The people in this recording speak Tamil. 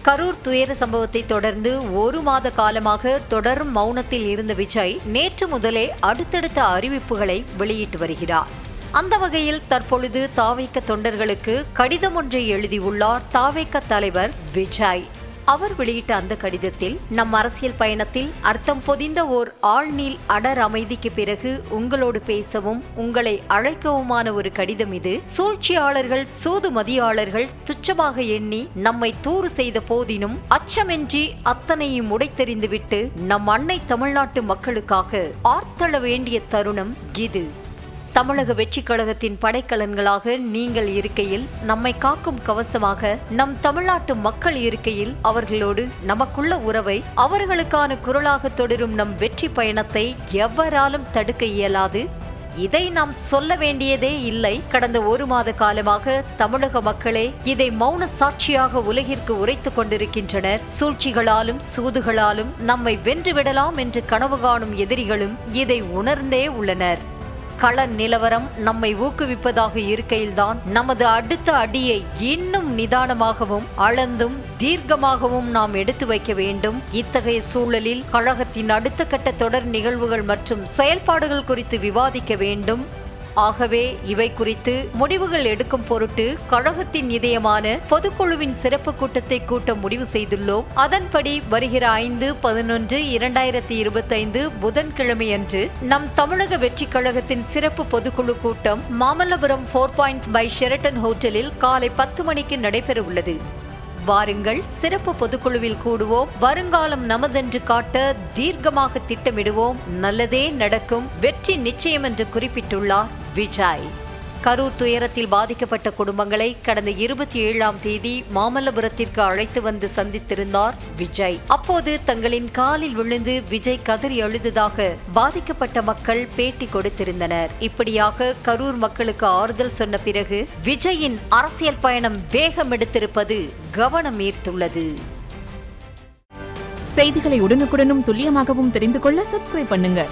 கரூர் துயர சம்பவத்தை தொடர்ந்து 1 மாத காலமாக தொடரும் மௌனத்தில் இருந்த விஜய் நேற்று முதலே அடுத்தடுத்த அறிவிப்புகளை வெளியிட்டு வருகிறார். அந்த வகையில் தற்பொழுது தாவேக தொண்டர்களுக்கு கடிதம் ஒன்றை எழுதியுள்ளார் தாவேக தலைவர் விஜய். அவர் வெளியிட்ட அந்த கடிதத்தில், நம் அரசியல் பயணத்தில் அர்த்தம் பொதிந்த ஓர் ஆழ்நீள் அடர் அமைதிக்கு பிறகு உங்களோடு பேசவும் உங்களை அழைக்கவுமான ஒரு கடிதம் இது. சூழ்ச்சியாளர்கள் சூதுமதியாளர்கள் துச்சமாக எண்ணி நம்மை தூறு செய்த போதினும் அச்சமின்றி அத்தனையும் உடைத்தெறிந்துவிட்டு நம் அன்னை தமிழ்நாட்டு மக்களுக்காக ஆர்த்தள வேண்டிய தருணம் இது. தமிழக வெற்றிக் கழகத்தின் படைக்கலன்களாக நீங்கள் இருக்கையில், நம்மை காக்கும் கவசமாக நம் தமிழ்நாட்டு மக்கள் இருக்கையில், அவர்களோடு நமக்குள்ள உறவை அவர்களுக்கான குரலாக தொடரும் நம் வெற்றி பயணத்தை எவராலும் தடுக்க இயலாது. இதை நாம் சொல்ல வேண்டியதே இல்லை. கடந்த 1 மாத காலமாக தமிழக மக்களே இதை மௌன சாட்சியாக உலகிற்கு உரைத்துக் கொண்டிருக்கின்றனர். சூழ்ச்சிகளாலும் சூதுகளாலும் நம்மை வென்றுவிடலாம் என்று கனவு காணும் எதிரிகளும் இதை உணர்ந்தே உள்ளனர். கள நிலவரம் நம்மை ஊக்குவிப்பதாக இருக்கையில்தான் நமது அடுத்த அடியை இன்னும் நிதானமாகவும் அளந்தும் தீர்க்கமாகவும் நாம் எடுத்து வைக்க வேண்டும். இத்தகைய சூழலில் கழகத்தின் அடுத்த கட்ட தொடர் நிகழ்வுகள் மற்றும் செயல்பாடுகள் குறித்து விவாதிக்க வேண்டும். ஆகவே இவை குறித்து முடிவுகள் எடுக்கும் பொருட்டு கழகத்தின் இதயமான பொதுக்குழுவின் சிறப்பு கூட்டத்தை கூட்ட முடிவு செய்துள்ளோம். அதன்படி வருகிற 5/11/2025 புதன்கிழமையன்று நம் தமிழக வெற்றி கழகத்தின் சிறப்பு பொதுக்குழு கூட்டம் மாமல்லபுரம் 4 பாயிண்ட்ஸ் பை ஷெரட்டன் ஹோட்டலில் காலை 10 மணிக்கு நடைபெற உள்ளது. வாருங்கள், சிறப்பு பொதுக்குழுவில் கூடுவோம். வருங்காலம் நமதென்று காட்ட தீர்க்கமாக திட்டமிடுவோம். நல்லதே நடக்கும், வெற்றி நிச்சயம் என்று குறிப்பிட்டுள்ளார் விஜய். கரூர் துயரத்தில் பாதிக்கப்பட்ட குடும்பங்களை கடந்த 27ஆம் தேதி மாமல்லபுரத்திற்கு அழைத்து வந்து சந்தித்திருந்தார் விஜய். அப்போது தங்களின் காலில் விழுந்து விஜய் கதறி அழுததாக பாதிக்கப்பட்ட மக்கள் பேட்டி கொடுத்திருந்தனர். இப்படியாக கரூர் மக்களுக்கு ஆறுதல் சொன்ன பிறகு விஜயின் அரசியல் பயணம் வேகம் எடுத்திருப்பது கவனம் ஈர்த்துள்ளது. செய்திகளை உடனுக்குடனும் துல்லியமாகவும் தெரிந்து கொள்ள சப்ஸ்கிரைப் பண்ணுங்க.